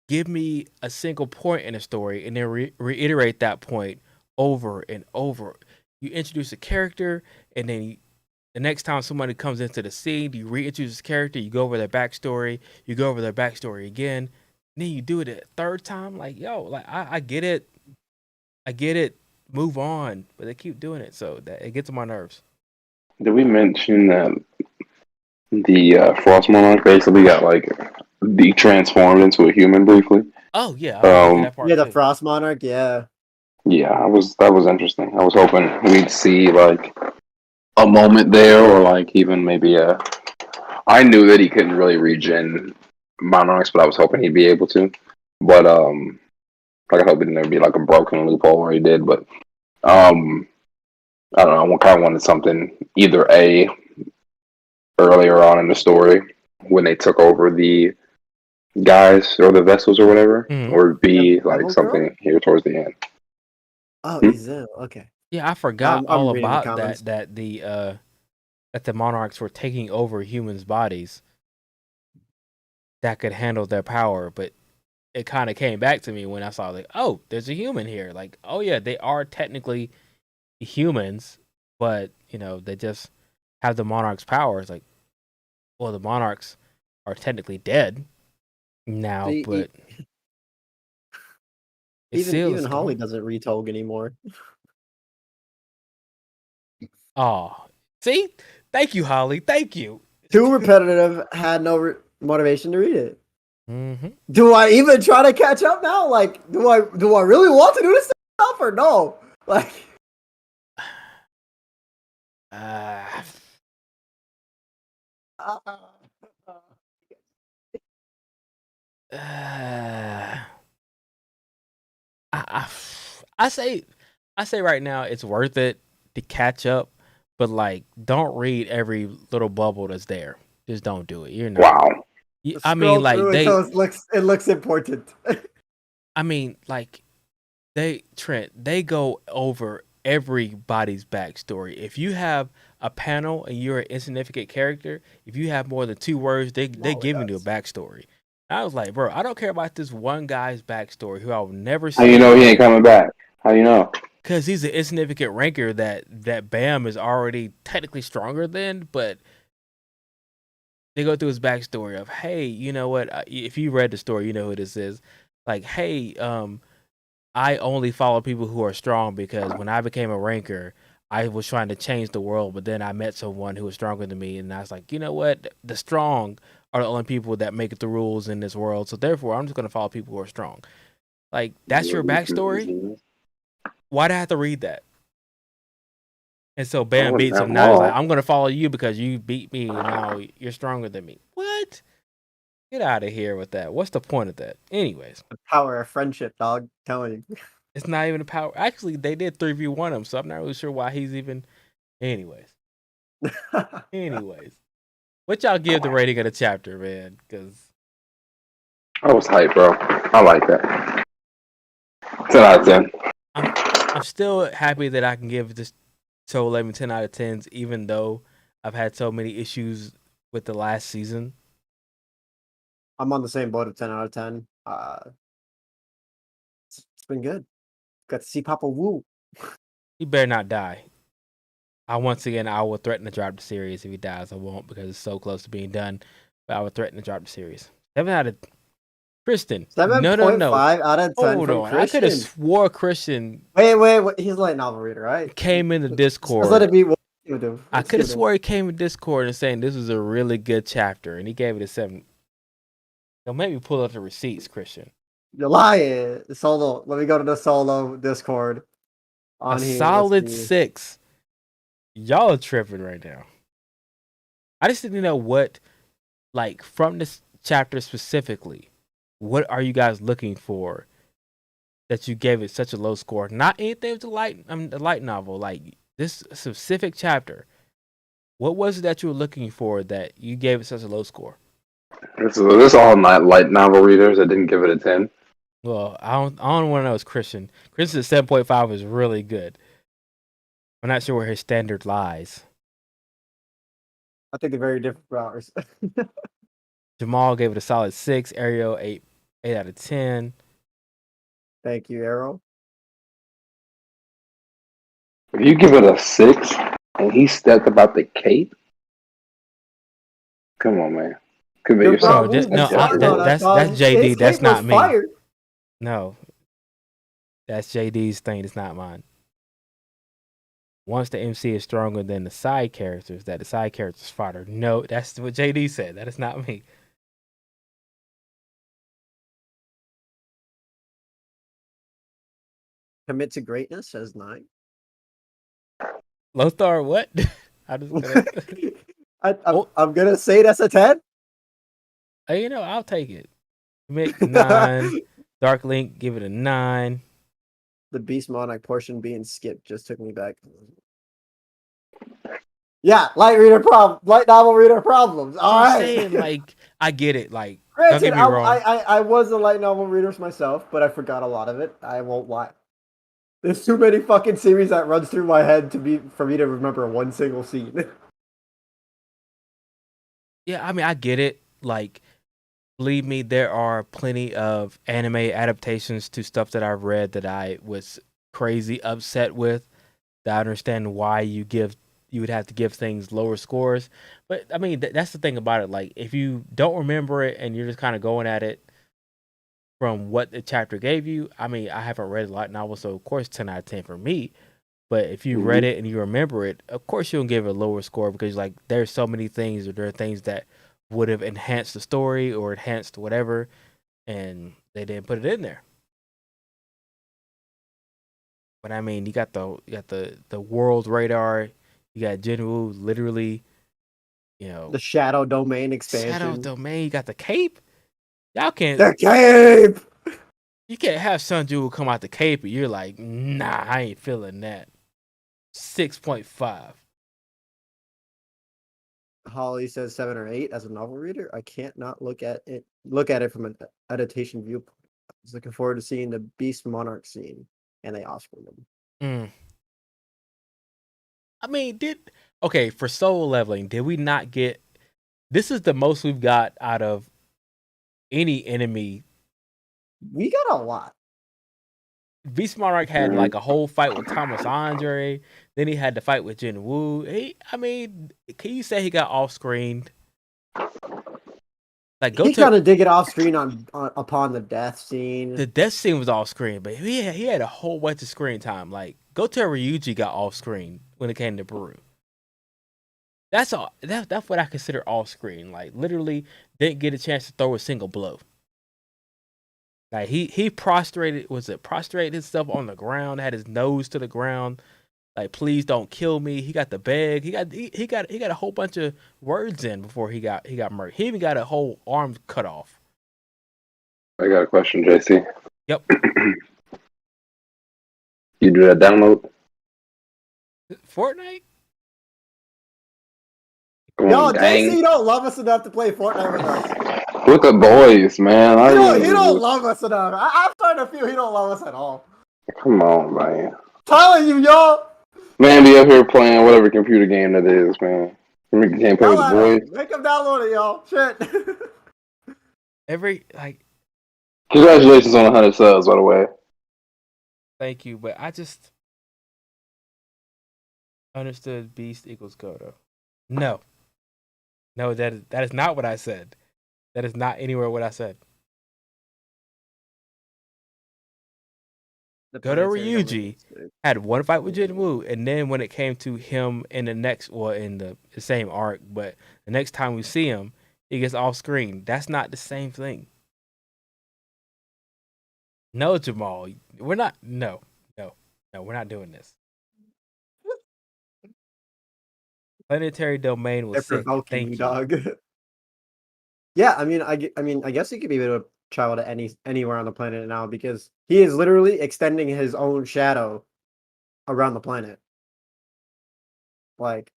give me a single point in a story, and then reiterate that point over and over. You introduce a character, and then the next time somebody comes into the scene, you reintroduce this character, you go over their backstory, you go over their backstory again, and then you do it a third time. Like, yo, like I get it. I get it. Move on. But they keep doing it, so that it gets on my nerves. Did we mention that the Frost Monarch basically got like transformed into a human briefly? Oh yeah, I want to get to that part Yeah, the too. Frost Monarch, yeah. Yeah, that was interesting. I was hoping we'd see like a moment there, or like even maybe a. I knew that he couldn't really regen monarchs, but I was hoping he'd be able to. But like I hope it didn't be like a broken loophole where he did. But I don't know. I kind of wanted something either A, earlier on in the story when they took over the guys or the vessels or whatever, or B, like Devil Girl? something here towards the end. Oh, Hmm? Izu. Okay. Yeah, I forgot I'm all reading the about comments. that the monarchs were taking over humans' bodies that could handle their power, but it kind of came back to me when I saw like, oh, there's a human here. Like, oh yeah, they are technically humans, but they just have the monarch's powers. Like, well, the monarchs are technically dead now, but It's still Even a Holly story. doesn't read Toge anymore. Oh, see, thank you, Holly. Thank you. Too repetitive. Had no motivation to read it. Mm-hmm. Do I even try to catch up now? Like, do I really want to do this stuff or no? Like, Uh, uh, I, I, I say right now it's worth it to catch up, but like don't read every little bubble that's there. Just don't do it. You're not. Wow. I mean, scroll like through until it looks important. I mean, like they go over everybody's backstory. If you have a panel and you're an insignificant character, if you have more than 2 words, they Molly giving you a does. backstory. I was like, bro, I don't care about this one guy's backstory who I'll never How see you know he ain't again coming back? How you know? because he's an insignificant ranker that Bam is already technically stronger than, but they go through his backstory of, hey, you know what? If you read the story, you know who this is. Like, hey, I only follow people who are strong because when I became a ranker, I was trying to change the world, but then I met someone who was stronger than me, and I was like, you know what? The strong are the only people that make the rules in this world, so therefore, I'm just gonna follow people who are strong. Like, that's your backstory. Why'd I have to read that? And so That Bam wasn't beats that him. Now he's like, long. I'm gonna follow you because you beat me, and now you're stronger than me. What? Get out of here with that. What's the point of that? Anyways, The power of friendship, dog. Telling you. it's not even a power. Actually, they did 3v1 him, so I'm not really sure why he's even. Anyways. Anyways, what y'all give the rating of the chapter, man? Because I was hype, bro. I like that. 10 out of 10. I'm still happy that I can give this Solo Leveling 10 out of 10s, even though I've had so many issues with the last season. I'm on the same boat of 10 out of 10. It's been good. Got to see Papa Wu. He better not die. I will threaten to drop the series if he dies. I won't because it's so close to being done. But I would threaten to drop the series. 7 out of Kristen. No, no, no. 7.5 out of 10 Hold from on. I could have Christian. swore Christian Wait. He's a light novel reader, right? came into Just let Discord. it be. We'll do. I could have swore he came in Discord and saying this was a really good chapter, and he gave it a 7. Don't make me pull up the receipts, Christian. You're lying. Solo. Let me go to the solo Discord. A On here. Let's solid see. 6. Y'all are tripping right now. I just didn't know what, like, from this chapter specifically, what are you guys looking for that you gave it such a low score? Not anything with the light novel, like this specific chapter. What was it that you were looking for that you gave it such a low score? This all not light novel readers. I didn't give it a 10. Well, I don't want to know it's Christian. Christian's 7.5 is really good. I'm not sure where his standard lies. I think they're very different for ours. Jamal gave it a solid 6. Ariel 8 out of 10. Thank you, Arrow. If you give it a 6 and he stepped about the cape, come on, man. Commit Your yourself. Bro, No, was fine on us, that's dog. JD. His That's cape was not me. fire. No, that's JD's thing. It's not mine. Once the MC is stronger than the side characters, that the side characters fodder. No, that's what JD said. That is not me. Commit to greatness as 9. Lothar, what? I just gonna. I'm gonna say that's a 10. You know, I'll take it. Make 9. Dark Link, give it a 9. The Beast Monarch portion being skipped just took me back. Yeah, light novel reader problems. All I'm right. saying, like, I get it. Like, don't Granted, get me wrong. I was a light novel reader myself, but I forgot a lot of it. I won't lie. There's too many fucking series that runs through my head for me to remember one single scene. Yeah, I mean, I get it. Like, believe me, there are plenty of anime adaptations to stuff that I've read that I was crazy upset with. That I understand why you would have to give things lower scores. But I mean, that's the thing about it. Like, if you don't remember it and you're just kind of going at it, from what the chapter gave you, I mean, I haven't read a lot novels, so of course 10 out of 10 for me. But if you read it and you remember it, of course you'll give it a lower score because like there's so many things, or there are things that would have enhanced the story or enhanced whatever, and they didn't put it in there. But I mean, you got the world radar, you got Jin-Woo literally, The Shadow Domain Shadow expansion. Domain, you got the cape. Y'all can't. The cape. You can't have Seong Jin-Woo come out the cape and you're like, nah, I ain't feeling that. 6.5. Holly says 7 or 8 as a novel reader. I can't not look at it from an adaptation viewpoint. I was looking forward to seeing the Beast Monarch scene, and they Oscar them. I mean, for soul leveling, did we not get? This is the most we've got out of any enemy. We got a lot. Beast Monarch had like a whole fight with Thomas Andre. Then he had to fight with Jin-Woo. I mean, can you say he got off screened? Like He kind of did get off screen upon the death scene. The death scene was off screen, but he had a whole bunch of screen time. Like Goto Ryuji got off screen when it came to Peru. That's all. That's what I consider off screen. Like literally didn't get a chance to throw a single blow. Like he prostrated himself on the ground, had his nose to the ground. Like, please don't kill me. He got the bag. He got a whole bunch of words in before he got murdered. He even got a whole arm cut off. I got a question, JC. Yep. You do that download? Fortnite? Yo, JC don't love us enough to play Fortnite with us. With the boys, man. He don't love us enough. I'm starting to feel he don't love us at all. Come on, man. Telling you, yo. Man, be up here playing whatever computer game that is, man. You can't play with the boys. Make him download it, y'all. Shit. Congratulations on 100 subs, by the way. Thank you, but I just understood Beast equals Goto. No, that is not what I said. That is not anywhere what I said. Goto Ryuji had one fight with Jin-Woo, and then when it came to him in the next, in the same arc, but the next time we see him, he gets off screen. That's not the same thing. No, Jamal, we're not. No, we're not doing this. Planetary Domain was sick. Thank you, dog. Yeah, I mean, I guess he could be able to travel to anywhere on the planet now because he is literally extending his own shadow around the planet. Like,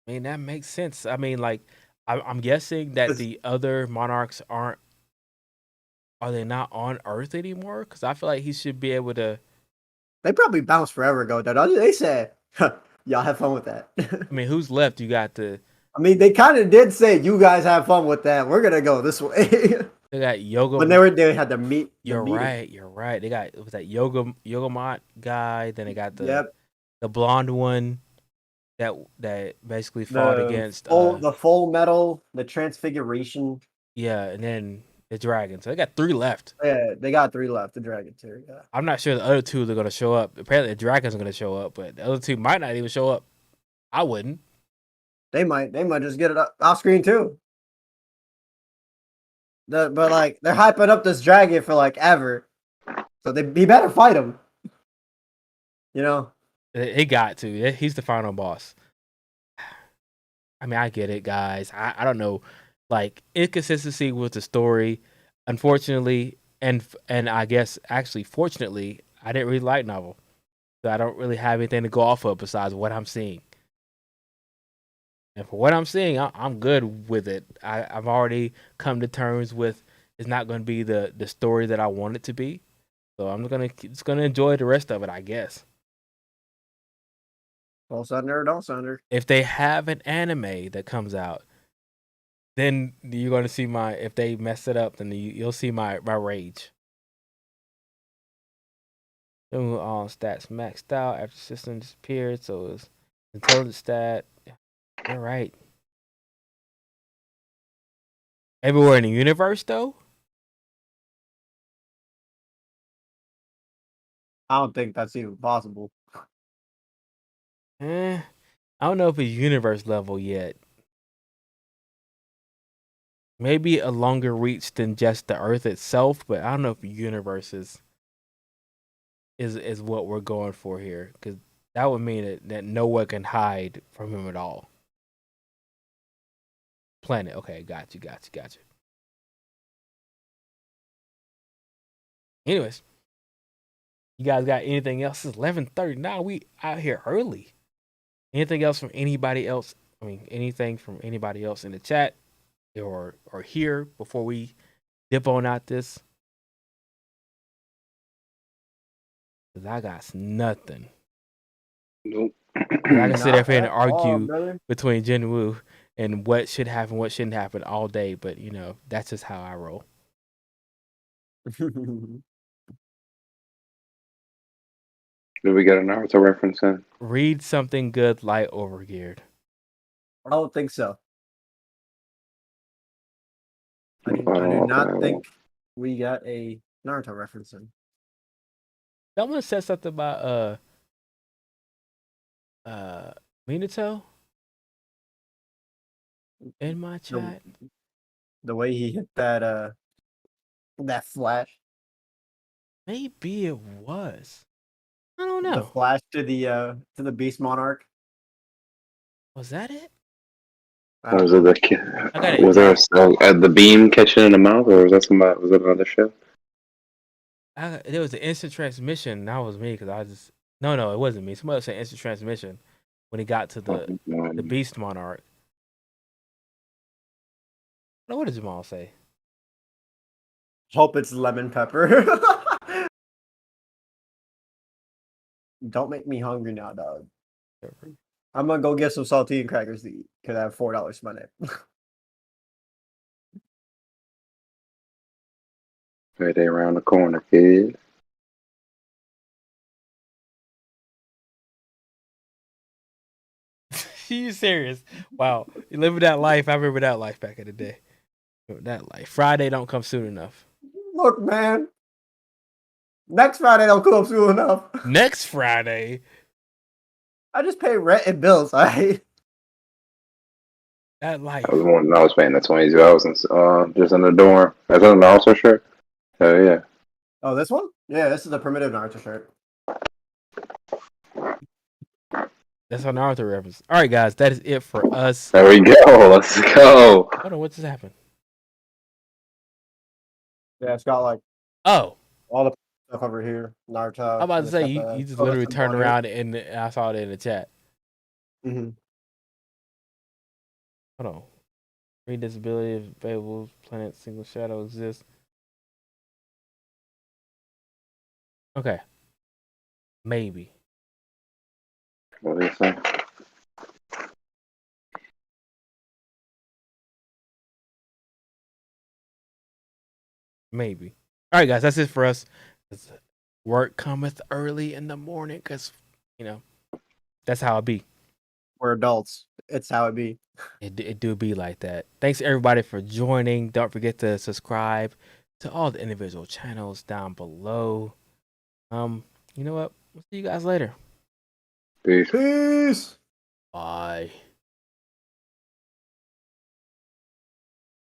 I mean, that makes sense. I mean, like, I'm guessing that the other monarchs are they not on Earth anymore? Because I feel like he should be able to. They probably bounced forever ago. They said, "Y'all have fun with that." I mean, who's left? You got the. I mean, they kind of did say, "You guys have fun with that. We're gonna go this way." They got Yoga. When they had to meet. You're right. They got that Yogamot guy. Then they got the blonde one that basically fought against the Full Metal, the Transfiguration. Yeah, and then the dragon. So they got 3 left. Yeah, they got 3 left. The dragon too. Yeah. I'm not sure the other 2 are gonna show up. Apparently, the dragon's gonna show up, but the other 2 might not even show up. I wouldn't. They might just get it off screen too. But like they're hyping up this dragon for like ever, so he better fight him. You know, he got to. He's the final boss. I mean, I get it, guys. I don't know, like inconsistency with the story. Unfortunately, and I guess actually, fortunately, I didn't read light novel, so I don't really have anything to go off of besides what I'm seeing. And for what I'm seeing, I'm good with it. I've already come to terms with it's not going to be the story that I want it to be. So I'm just gonna enjoy the rest of it, I guess. All Thunder or Don't Thunder. If they have an anime that comes out, then you're gonna see my. If they mess it up, then you'll see my rage. All stats maxed out after system disappeared, so it's intelligence stat. All right. Everywhere in the universe, though. I don't think that's even possible. I don't know if it's universe level yet. Maybe a longer reach than just the Earth itself, but I don't know if universe is what we're going for here, because that would mean that no one can hide from him at all. Planet, okay, got you. Anyways, you guys got anything else? It's 11:30 now. We out here early. Anything else from anybody else? I mean, anything from anybody else in the chat or here before we dip on out this? Cause I got nothing. Nope. I can sit there and Not at all, argue brother. between Jin-Woo and what should happen, what shouldn't happen all day, but you know, that's just how I roll. Did we get a Naruto reference in? Read something good, light overgeared. I don't think so. I do Okay, not well. think we got a Naruto reference in. Someone said something about Minato in my chat. The way he hit that flash. Maybe it was. I don't The know. flash to the Beast Monarch. Was that it? Was it I got it. was there the beam catching in the mouth, or was that somebody? Was it another show? There was an instant transmission. That was me because I just no, it wasn't me. Somebody said instant transmission when he got to the Beast Monarch. What did Jamal say? Hope it's lemon pepper. Don't make me hungry now, dog. I'm gonna go get some saltine crackers to eat because I have $4 for my name. Right there around the corner, kid. You serious? Wow, you living that life. I remember that life back in the day. That life. Friday don't come soon enough. Look, man. Next Friday don't come soon enough. Next Friday. I just pay rent and bills, alright? That life. I was paying the 22 hours just in the dorm. That's an Naruto shirt. Oh yeah. Oh, this one? Yeah, this is a primitive Naruto shirt. That's our Naruto reference. All right, guys, that is it for us. There we go. Let's go. Hold on, what just happened? Yeah, it's got like all the stuff over here. Naruto. I'm about to say you just literally turned around and I saw it in the chat. Mm-hmm. Hold on. Free disability available. Planet single shadow exists. Okay. Maybe. What do you say? Maybe. All right, guys, that's it for us. Work cometh early in the morning because, you know, that's how it be. We're adults. It's how it be. It do be like that. Thanks everybody for joining. Don't forget to subscribe to all the individual channels down below. You know what? We'll see you guys later. Peace. Peace. Bye.